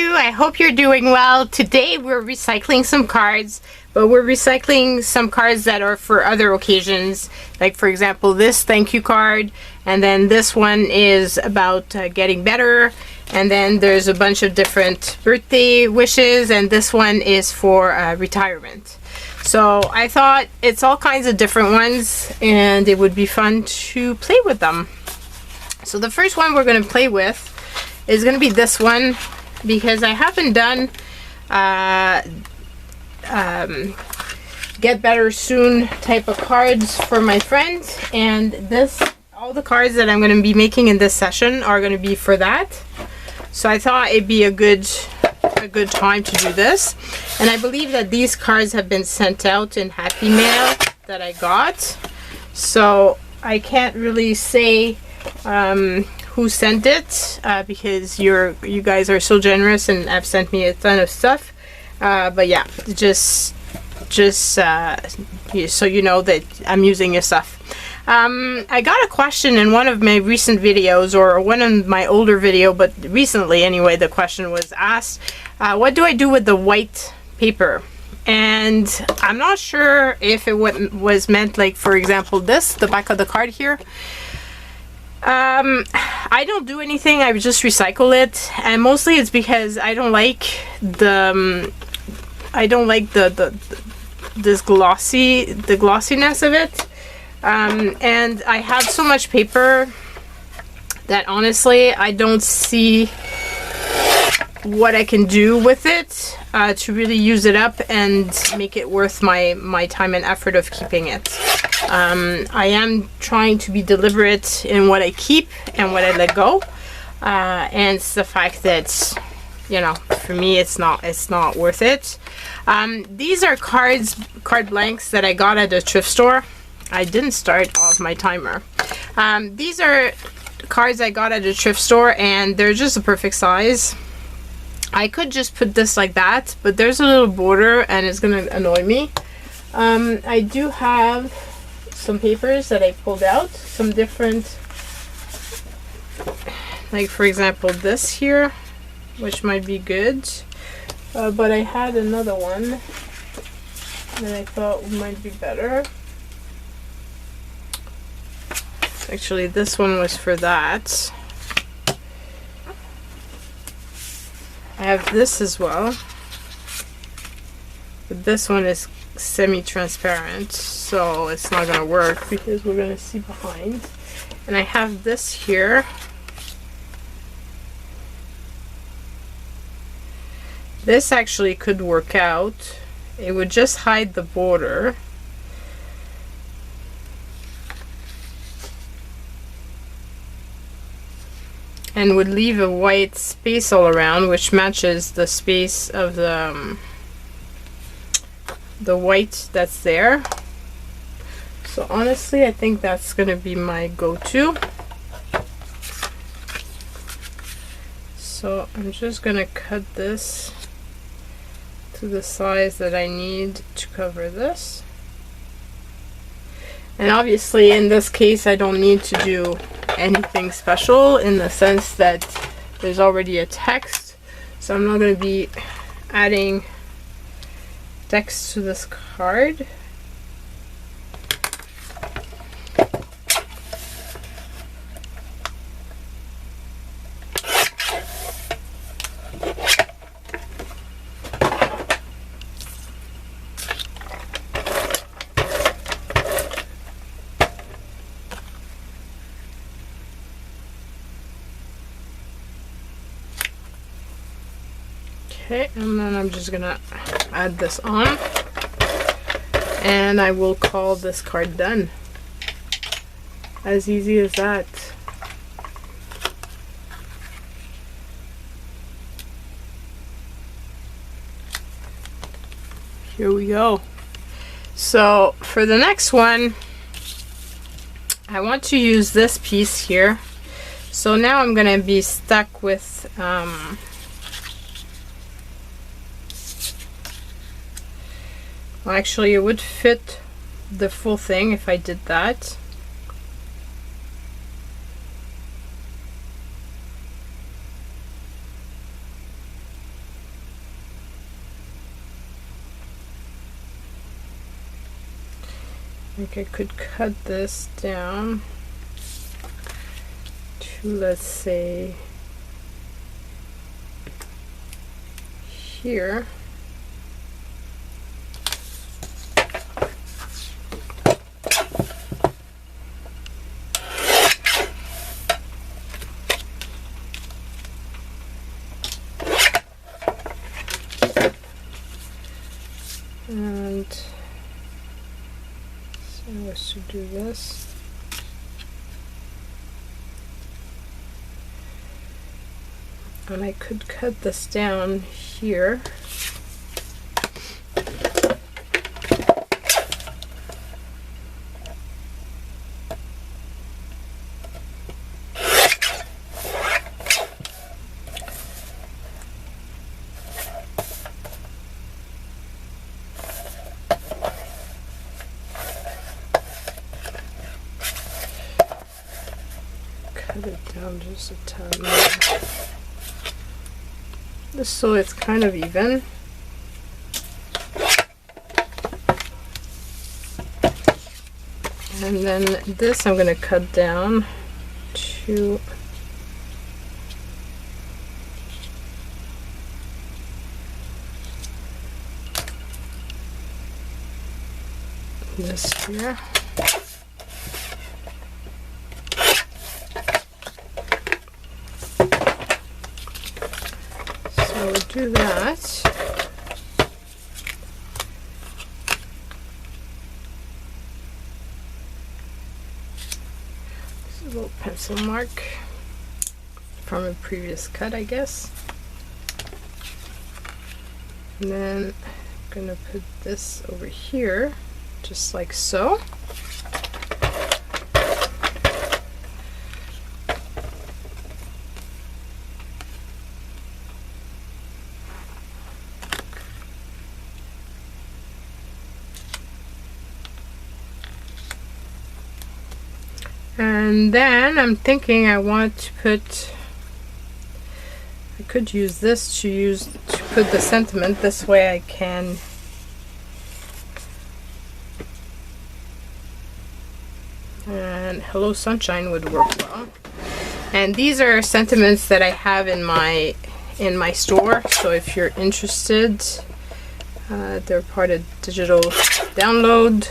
you? I hope you're doing well. Today we're recycling some cards, but we're recycling some cards that are for other occasions. Like for example, this thank you card, and then this one is about getting better, and then there's a bunch of different birthday wishes, and this one is for retirement. So I thought it's all kinds of different ones, and it would be fun to play with them. So the first one we're going to play with is going to be this one, because I haven't done get better soon type of cards for my friends, and all the cards that I'm going to be making in this session are going to be for that. So I thought it'd be a good time to do this, and I believe that these cards have been sent out in Happy Mail that I got, so I can't really say who sent it, because you guys are so generous and have sent me a ton of stuff, but yeah, just so you know that I'm using your stuff. I got a question in one of my recent videos, or one of my older video, but recently anyway, the question was asked, what do I do with the white paper? And I'm not sure if it was meant, like for example the back of the card here. I don't do anything, I just recycle it, and mostly it's because I don't like this glossiness of it, and I have so much paper that honestly I don't see what I can do with it to really use it up and make it worth my time and effort of keeping it. I am trying to be deliberate in what I keep and what I let go, and it's the fact that, you know, for me it's not worth it. These are card blanks that I got at a thrift store. I didn't start off my timer. These are cards I got at a thrift store, and they're just the perfect size. I could just put this like that, but there's a little border and it's gonna annoy me. I do have some papers that I pulled out, some different, like for example this here, which might be good, but I had another one that I thought might be better. Actually, this one was for that. I have this as well, but this one is semi-transparent, so it's not gonna work because we're gonna see behind. And I have this here. This actually could work out. It would just hide the border. And would leave a white space all around, which matches the space of the white that's there. So honestly, I think that's gonna be my go-to. So I'm just gonna cut this to the size that I need to cover this. And obviously in this case I don't need to do anything special, in the sense that there's already a text, so I'm not going to be adding text to this card. Okay, and then I'm just gonna add this on, and I will call this card done. As easy as that. Here we go. So for the next one, I want to use this piece here. So now I'm gonna be stuck with well, actually, it would fit the full thing if I did that. think I could cut this down to, let's say, here. And so I was to do this. And I could cut this down here. Cut it down just a tad more. Just so it's kind of even. And then this I'm going to cut down to this here. So we'll do that. This is a little pencil mark from a previous cut, I guess. And then I'm gonna put this over here, just like so. And then I'm thinking I want to put, I could use this to put the sentiment. This way I can and Hello Sunshine would work well. And these are sentiments that I have in my store, so if you're interested, they're part of digital download.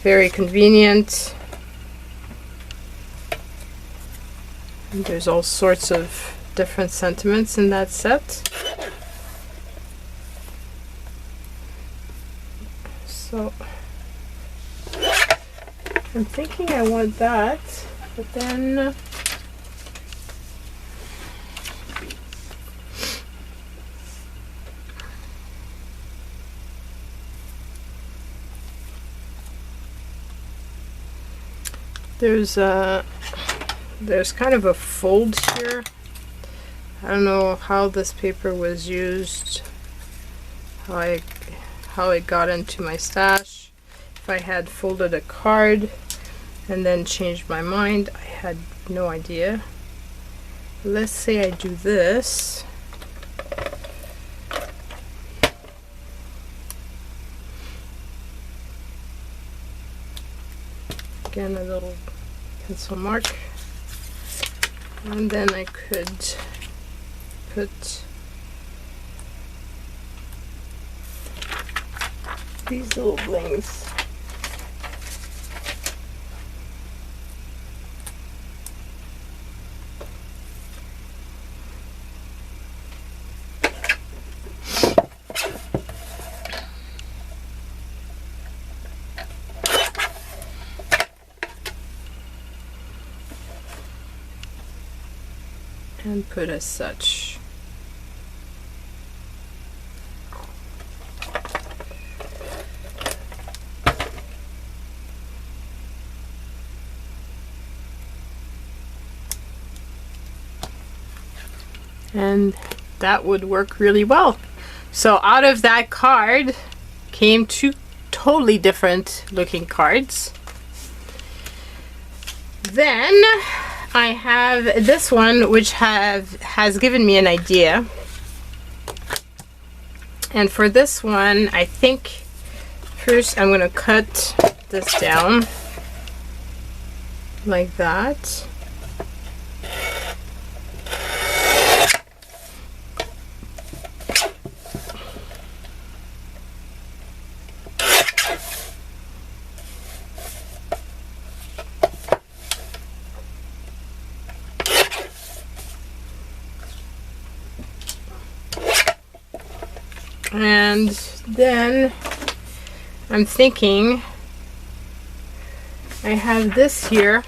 Very convenient. And there's all sorts of different sentiments in that set. So I'm thinking I want that, but then there's kind of a fold here. I don't know how this paper was used, how it got into my stash. If I had folded a card and then changed my mind, I had no idea. Let's say I do this. Again, a little pencil mark. And then I could put these little blings. And put as such. And that would work really well. So out of that card came two totally different looking cards. Then I have this one, which has given me an idea. And for this one, I think First, I'm gonna cut this down like that. And then I'm thinking I have this here,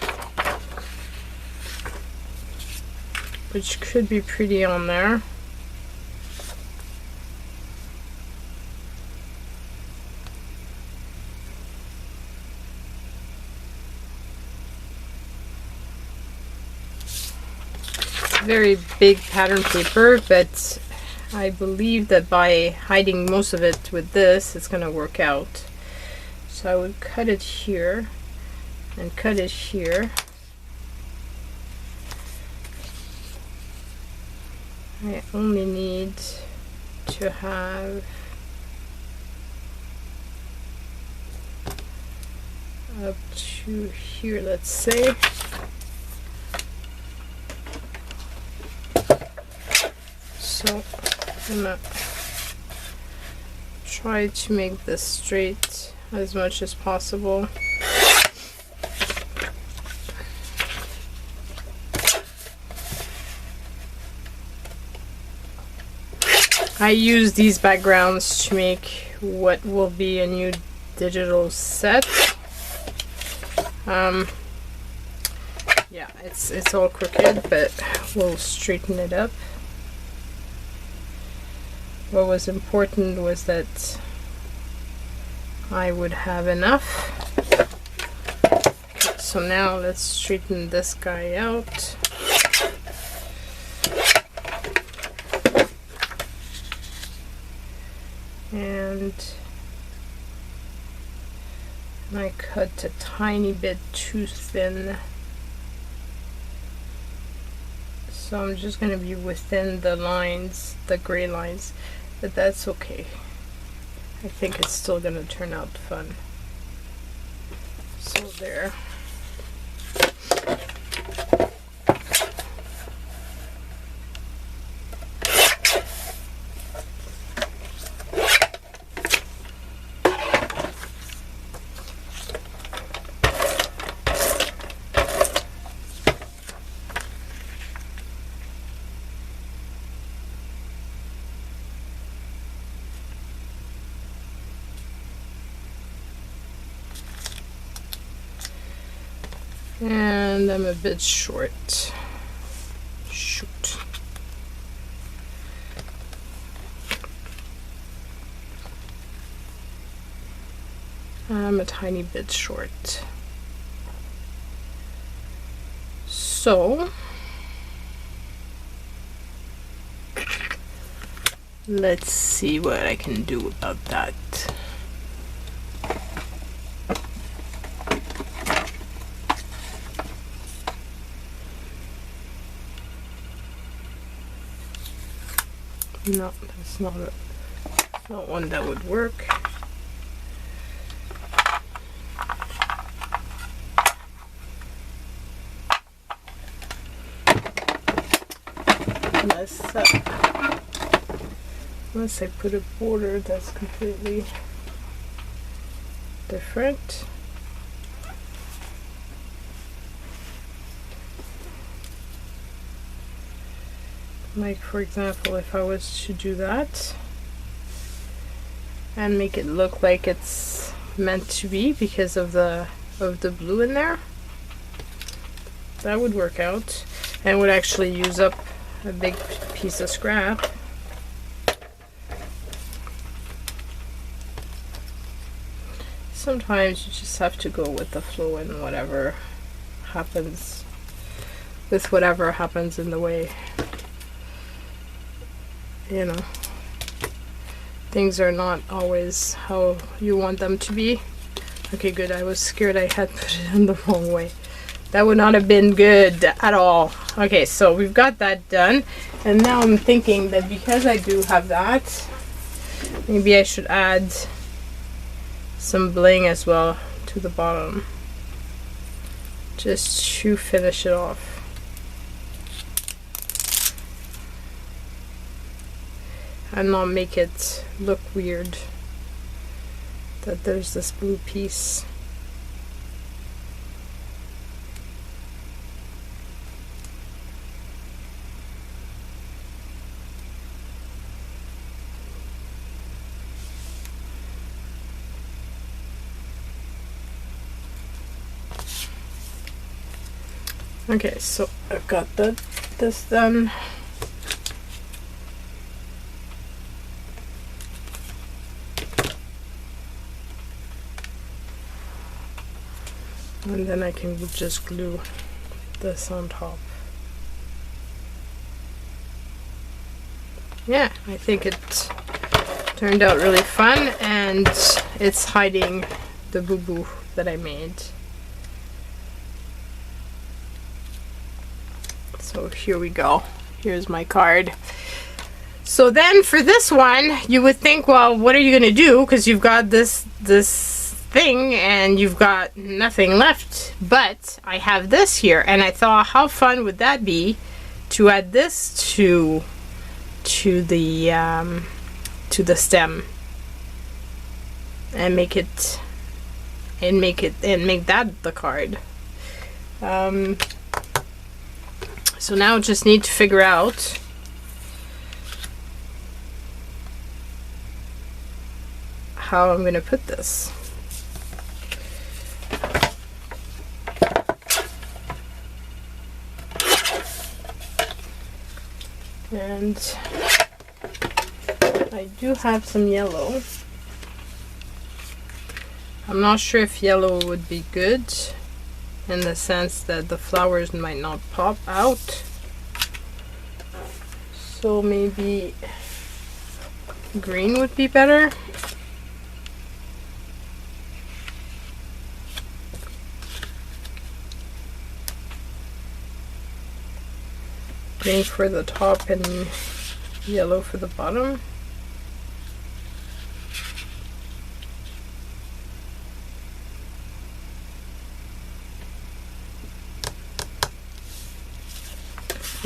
which could be pretty on there. Very big pattern paper, but I believe that by hiding most of it with this, it's going to work out. So I would cut it here and cut it here. I only need to have up to here, let's say. So I'm gonna try to make this straight as much as possible. I use these backgrounds to make what will be a new digital set. Yeah, it's all crooked, but we'll straighten it up. What was important was that I would have enough. Okay, so now let's straighten this guy out. And I cut a tiny bit too thin. So I'm just going to be within the lines, the gray lines. But that's okay. I think it's still gonna turn out fun. So there. And I'm a bit short. Shoot. I'm a tiny bit short. So let's see what I can do about that. No, that's not one that would work. Unless I put a border that's completely different. Like, for example, if I was to do that and make it look like it's meant to be because of the blue in there, that would work out and would actually use up a big piece of scrap. Sometimes you just have to go with the flow and whatever happens with whatever happens in the way. You know, things are not always how you want them to be. Okay, good. I was scared I had put it in the wrong way. That would not have been good at all. Okay, so we've got that done. And now I'm thinking that because I do have that, maybe I should add some bling as well to the bottom, just to finish it off. And not make it look weird that there's this blue piece. Okay, so I've got this done. And then I can just glue this on top. Yeah, I think it turned out really fun, and it's hiding the boo-boo that I made. So here we go. Here's my card. So then for this one, you would think, well, what are you going to do? Because you've got this thing and you've got nothing left. But I have this here, and I thought, how fun would that be to add this to the stem and make that the card. So now just need to figure out how I'm going to put this. And I do have some yellow. I'm not sure if yellow would be good, in the sense that the flowers might not pop out. So maybe green would be better. Green for the top and yellow for the bottom.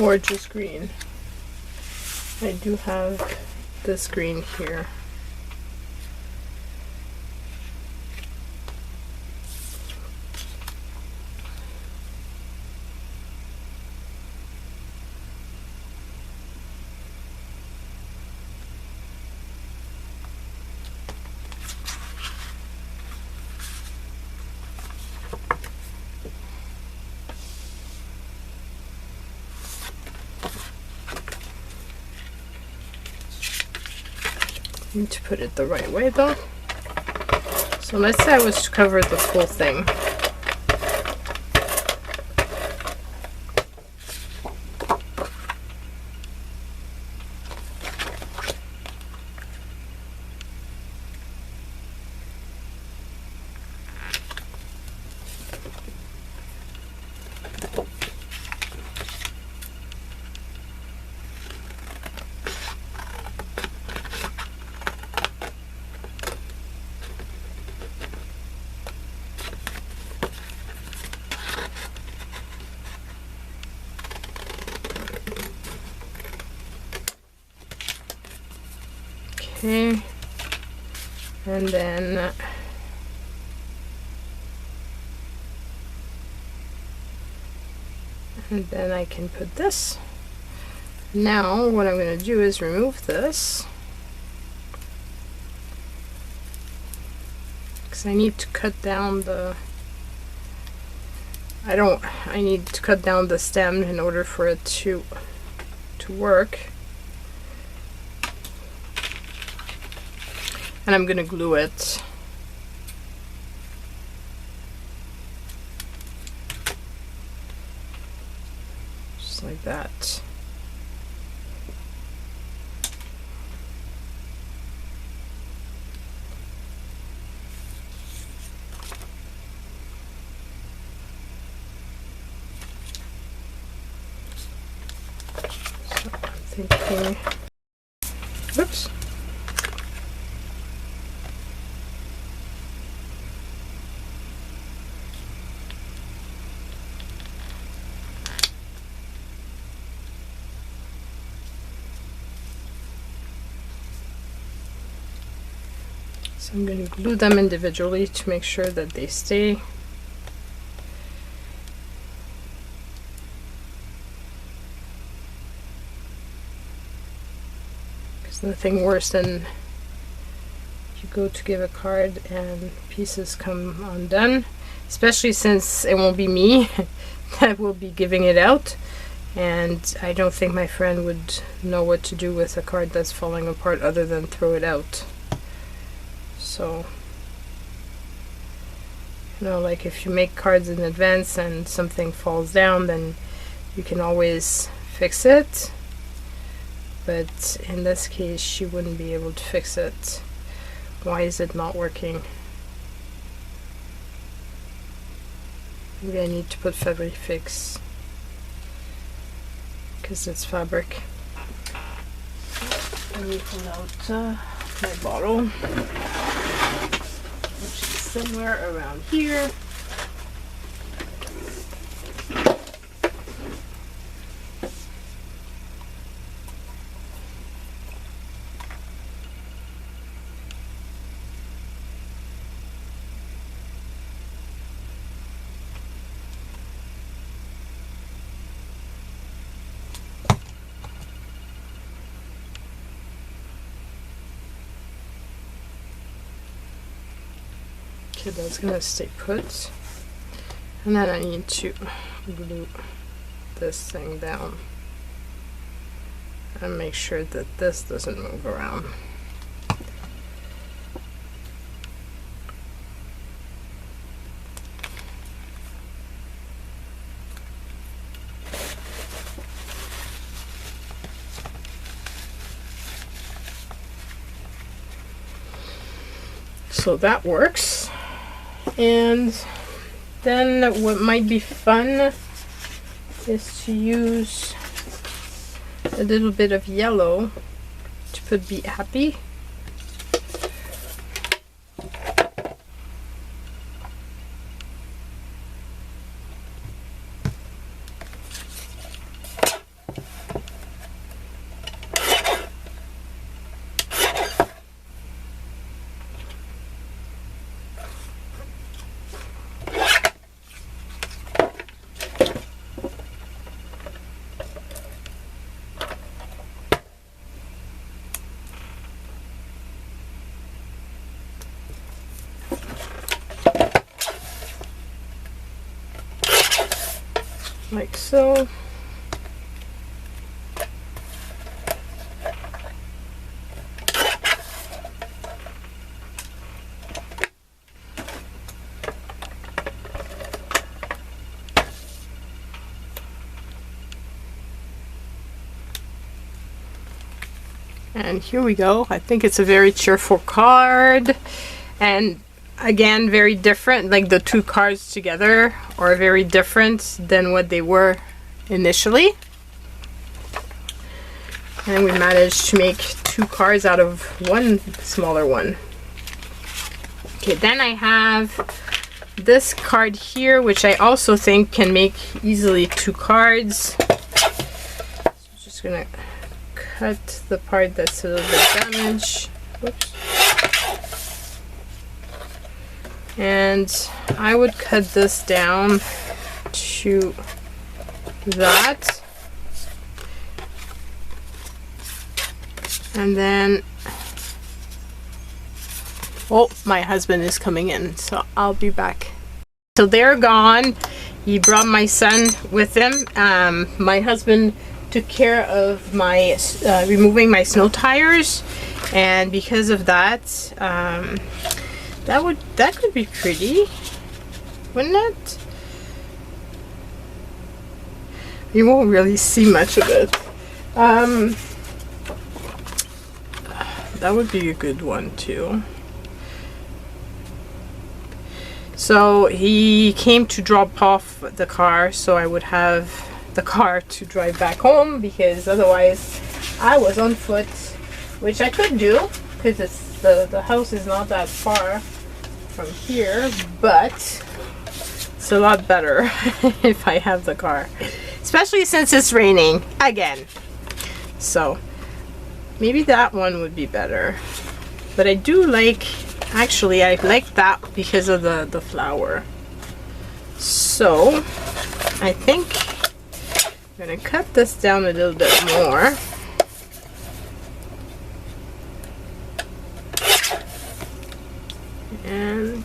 Or just green. I do have this green here. Need to put it the right way though. So let's say I was to cover the full thing. Okay, and then I can put this. Now what I'm going to do is remove this, because I need to cut down the I need to cut down the stem in order for it to work. And I'm gonna glue it. Just like that. So I'm thinking, whoops. So I'm going to glue them individually to make sure that they stay. There's nothing worse than you go to give a card and pieces come undone, especially since it won't be me that will be giving it out, and I don't think my friend would know what to do with a card that's falling apart other than throw it out. So, you know, like if you make cards in advance and something falls down, then you can always fix it, but in this case she wouldn't be able to fix it. Why is it not working? Maybe I need to put fabric fix because it's fabric. Let me pull out my bottle, which is somewhere around here. Okay, that's gonna stay put. And then I need to glue this thing down and make sure that this doesn't move around. So that works. And then what might be fun is to use a little bit of yellow to put "Be Happy." Like so. And here we go. I think it's a very cheerful card, and again, very different. Like the two cards together are very different than what they were initially. And we managed to make two cards out of one smaller one. Okay, then I have this card here, which I also think can make easily two cards. So I'm just gonna cut the part that's a little bit damaged. Whoops. And I would cut this down to that. And then, oh, my husband is coming in, so I'll be back. So they're gone. He brought my son with him. My husband took care of my removing my snow tires, and because of that, that could be pretty, wouldn't it? You won't really see much of it. That would be a good one too. So he came to drop off the car, so I would have the car to drive back home, because otherwise I was on foot, which I could do because it's the house is not that far from here, but it's a lot better if I have the car, especially since it's raining again. So maybe that one would be better, but I do like Actually, I like that because of the flower. So I think I'm gonna cut this down a little bit more. And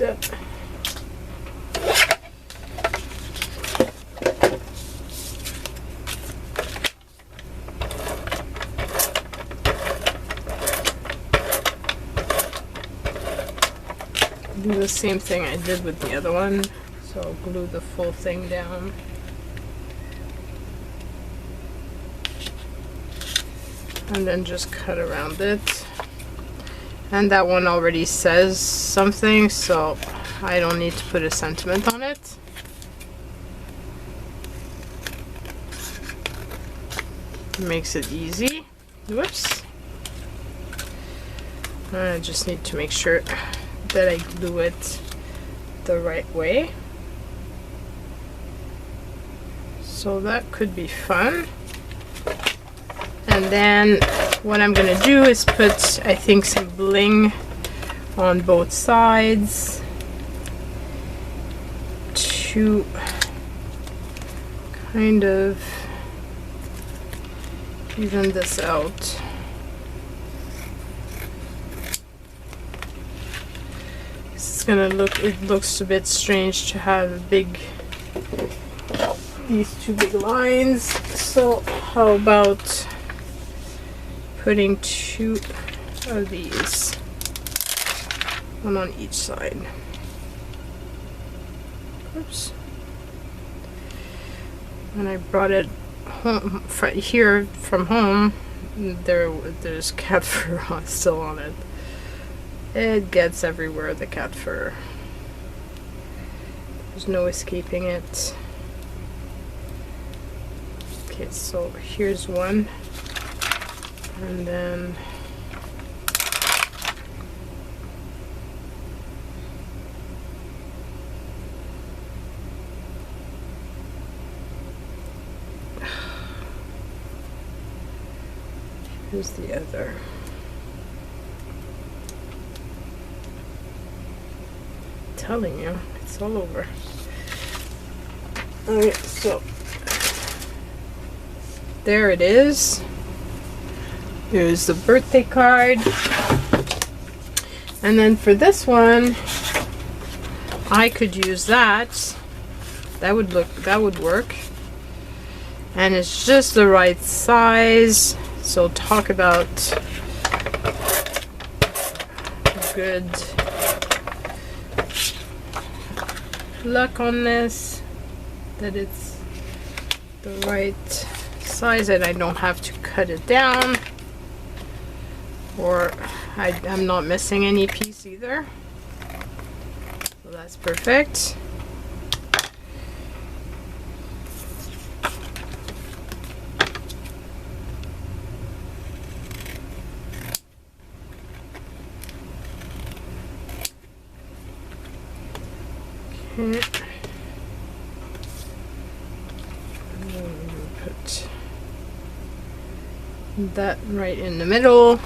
do the same thing I did with the other one. So I'll glue the full thing down. And then just cut around it. And that one already says something, so I don't need to put a sentiment on it. Makes it easy. Whoops. I just need to make sure that I glue it the right way. So that could be fun. And then what I'm gonna do is put, I think, some bling on both sides to kind of even this out. It's gonna look, it looks a bit strange to have these two big lines. So how about putting two of these, one on each side. Oops. When I brought it home here from home, there's cat fur still on it. It gets everywhere, the cat fur. There's no escaping it. Okay, so here's one. And then here's the other. I'm telling you, it's all over. Okay, so there it is. Here's the birthday card. And then for this one, I could use that. That would work. And it's just the right size. So talk about good luck on this, that it's the right size and I don't have to cut it down. Or I'm not missing any piece either. So that's perfect. Okay. Put that right in the middle.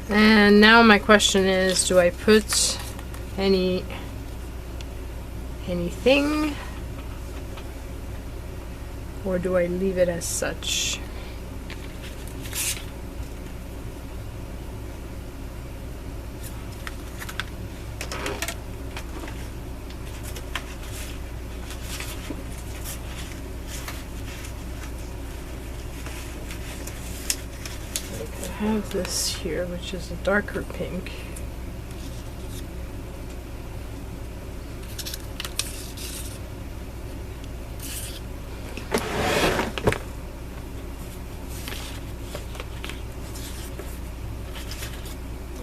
And now my question is, do I put anything, or do I leave it as such? I have this here, which is a darker pink.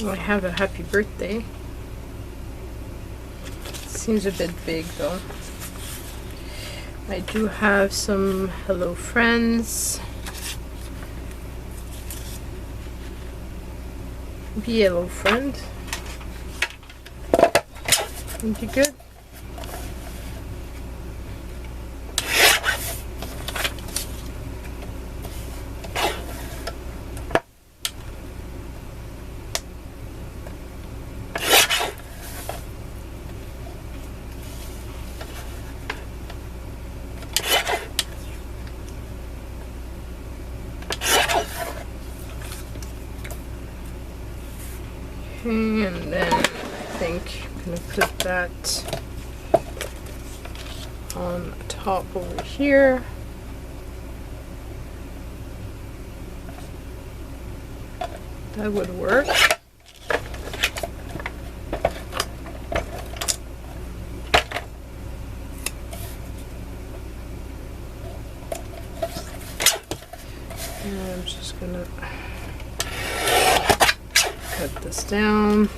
I have a happy birthday. Seems a bit big though. I do have some hello friends. Be a hello friend. Think you good? And then I think I'm gonna put that on top over here. That would work. And I'm just gonna cut this down.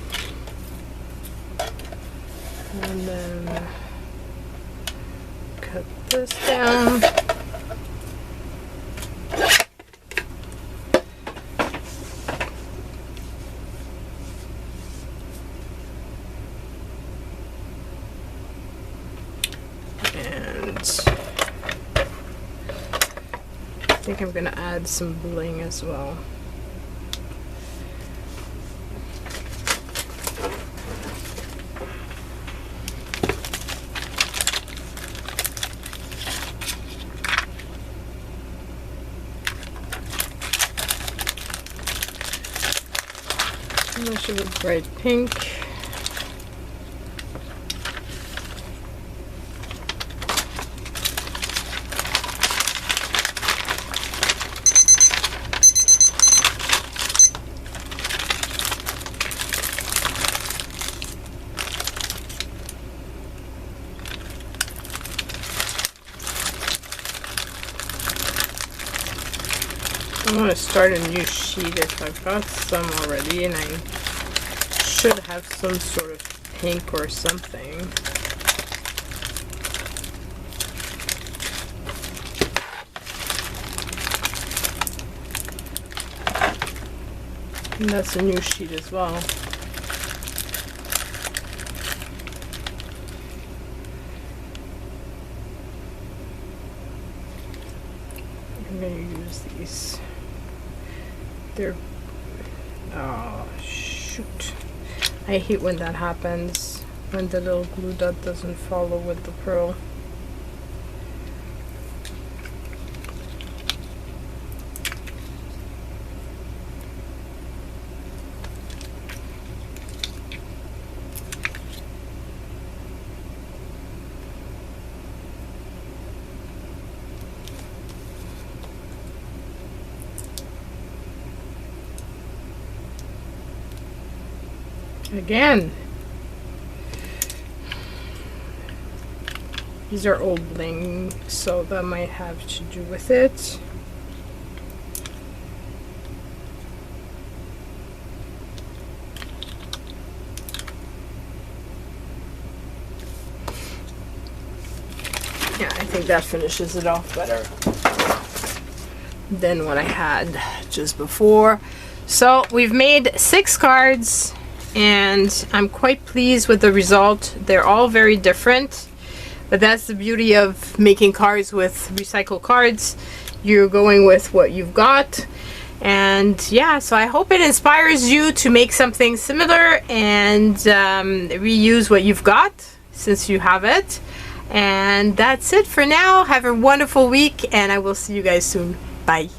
And then cut this down. And I think I'm gonna add some bling as well. That should be bright pink. I want to start a new sheet if I've got some already, and I should have some sort of pink or something. And that's a new sheet as well. I'm going to use these. They're, oh shoot, I hate when that happens, when the little glue dot doesn't follow with the pearl. Again, these are old bling, so that might have to do with it. Yeah, I think that finishes it off better than what I had just before. So we've made 6 cards. And I'm quite pleased with the result. They're all very different, but that's the beauty of making cards with recycled cards. You're going with what you've got. And yeah, so I hope it inspires you to make something similar and reuse what you've got since you have it. And that's it for now. Have a wonderful week, and I will see you guys soon. Bye.